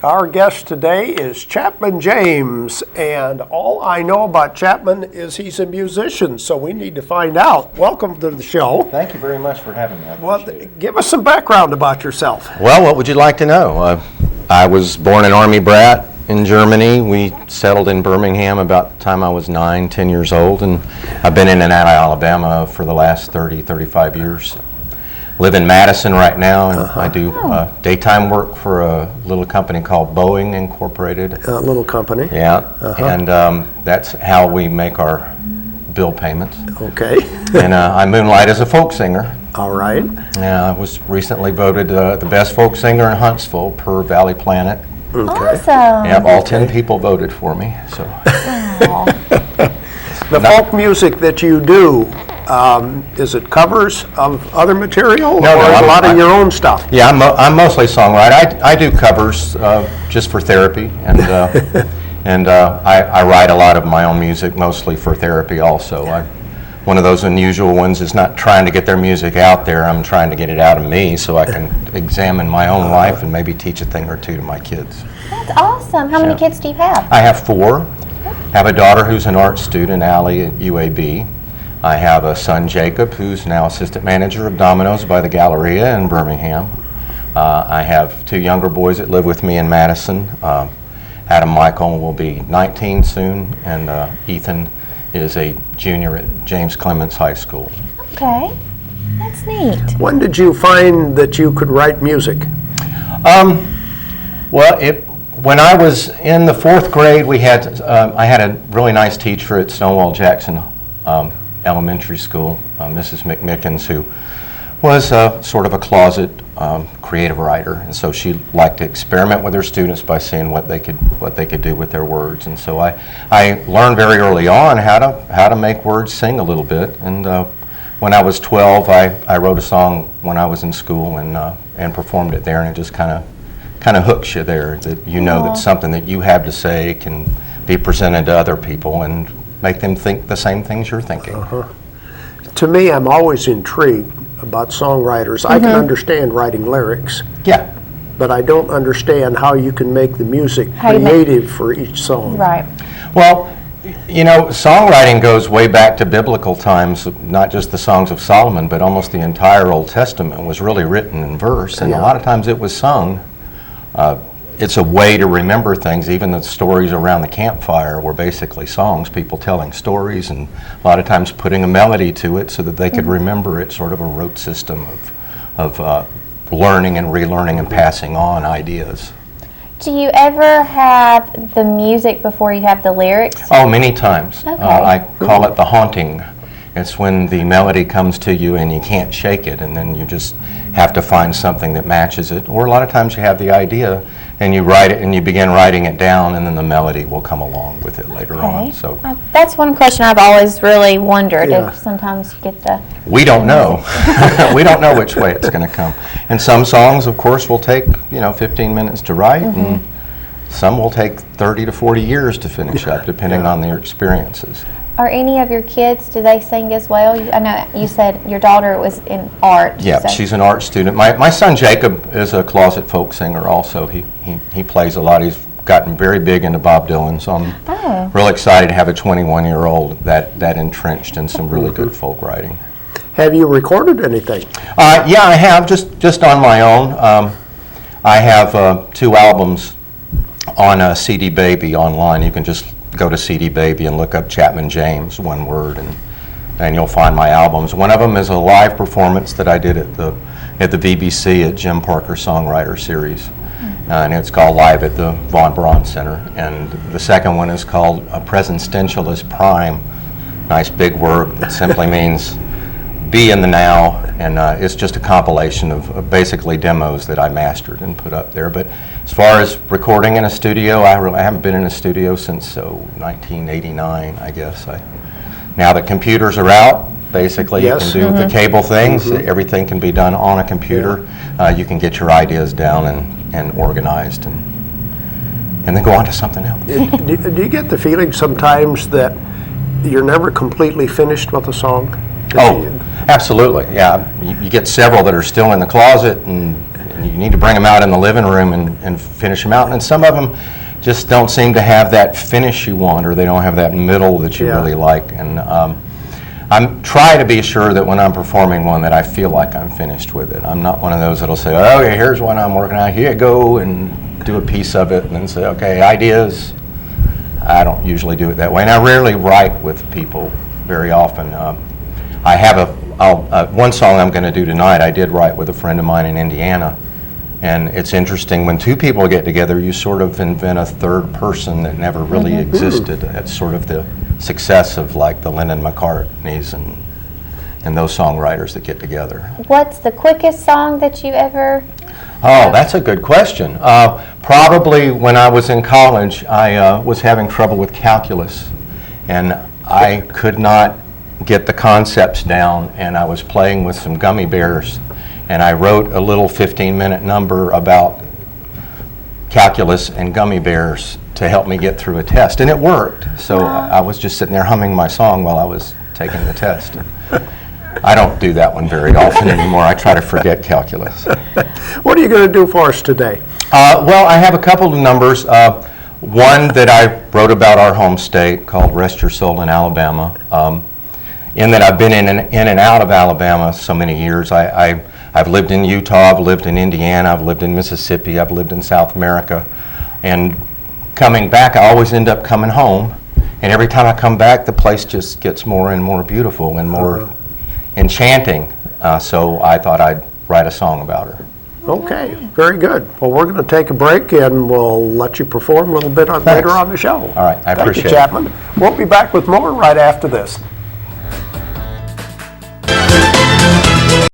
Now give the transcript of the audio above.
Our guest today is Chapman James, and all I know about Chapman is he's a musician, so we need to find out. Welcome to the show. Thank you very much for having me. Well, give us some background about yourself. Well, what would you like to know? I was born an Army brat in Germany. We settled in Birmingham about the time I was 9, 10 years old, and I've been in and out of Alabama for the last 30, 35 years. Live in Madison right now, and I do daytime work for a little company called Boeing Incorporated. A little company. Yeah, and that's how we make our bill payments. Okay. And I moonlight as a folk singer. All right. I was recently voted the best folk singer in Huntsville per Valley Planet. Okay. Awesome. Yeah, all 10 people voted for me. So. The folk music that you do, is it covers of other material or a lot of your own stuff? Yeah, I'm mostly songwriter. I do covers just for therapy, and I write a lot of my own music, mostly for therapy also. One of those unusual ones is not trying to get their music out there, I'm trying to get it out of me so I can examine my own life and maybe teach a thing or two to my kids. That's awesome. How many kids do you have? I have 4. I have a daughter who's an art student, Allie, at UAB. I have a son, Jacob, who's now assistant manager of Domino's by the Galleria in Birmingham. I have 2 younger boys that live with me in Madison. Adam Michael will be 19 soon, and Ethan is a junior at James Clements High School. Okay, that's neat. When did you find that you could write music? When I was in the 4th grade, I had a really nice teacher at Stonewall Jackson Elementary School, Mrs. McMickens, who was sort of a closet creative writer, and so she liked to experiment with her students by seeing what they could do with their words. And so I learned very early on how to make words sing a little bit. And when I was 12, I wrote a song when I was in school and performed it there, and it just kind of hooks you there, that you know that something that you have to say can be presented to other people and make them think the same things you're thinking. To me, I'm always intrigued about songwriters. I can understand writing lyrics. Yeah. But I don't understand how you can make the music creative for each song. Right. Well, you know, songwriting goes way back to biblical times, not just the Songs of Solomon, but almost the entire Old Testament was really written in verse, and a lot of times it was sung. It's a way to remember things. Even the stories around the campfire were basically songs, people telling stories, and a lot of times putting a melody to it so that they could remember it, sort of a rote system of learning and relearning and passing on ideas. Do you ever have the music before you have the lyrics? Oh, many times. Okay. I call it the haunting. It's when the melody comes to you and you can't shake it, and then you just have to find something that matches it. Or a lot of times you have the idea and you write it and you begin writing it down, and then the melody will come along with it later on. So that's one question I've always really wondered. If sometimes you get the... We don't know. We don't know which way it's going to come. And some songs, of course, will take 15 minutes to write, and some will take 30 to 40 years to finish up, depending on their experiences. Are any of your kids, do they sing as well? I know you said your daughter was in art. Yeah, she's an art student. My son Jacob is a closet folk singer also. He plays a lot. He's gotten very big into Bob Dylan, so I'm real excited to have a 21-year-old that entrenched in some really good folk writing. Have you recorded anything? Yeah, I have, just on my own. I have 2 albums on CD Baby online. You can just go to CD Baby and look up Chapman James, one word, and you'll find my albums. One of them is a live performance that I did at the BBC at Jim Parker Songwriter Series, and it's called Live at the Von Braun Center. And the second one is called A Presentialist Prime, nice big word that simply means be in the now, and it's just a compilation of basically demos that I mastered and put up there. But as far as recording in a studio, I haven't been in a studio since 1989, I guess. Now that computers are out, basically you can do the cable things. Everything can be done on a computer. You can get your ideas down and organized, and then go on to something else. Do you get the feeling sometimes that you're never completely finished with a song? Oh, absolutely, yeah. You get several that are still in the closet, and you need to bring them out in the living room and finish them out. And some of them just don't seem to have that finish you want, or they don't have that middle that you Yeah. really like. And I'm try to be sure that when I'm performing one that I feel like I'm finished with it. I'm not one of those that'll say, oh, yeah, here's one I'm working on, here you go, and do a piece of it and then say, okay, ideas. I don't usually do it that way, and I rarely write with people very often. I have one song I'm going to do tonight, I did write with a friend of mine in Indiana, and it's interesting, when two people get together, you sort of invent a third person that never really existed. That's sort of the success of like the Lennon McCartneys and those songwriters that get together. What's the quickest song that you ever? Oh, that's a good question. Probably when I was in college, I was having trouble with calculus, and I could not get the concepts down, and I was playing with some gummy bears, and I wrote a little 15-minute number about calculus and gummy bears to help me get through a test, and it worked. So I was just sitting there humming my song while I was taking the test. I don't do that one very often anymore. I try to forget calculus. What are you going to do for us today? Well, I have a couple of numbers. One that I wrote about our home state called Rest Your Soul in Alabama. In that I've been in and out of Alabama so many years. I've lived in Utah, I've lived in Indiana, I've lived in Mississippi, I've lived in South America. And coming back, I always end up coming home. And every time I come back, the place just gets more and more beautiful and more enchanting. So I thought I'd write a song about her. Okay, very good. Well, we're going to take a break, and we'll let you perform a little bit later on the show. All right, I appreciate it. Thank you, Chapman. We'll be back with more right after this.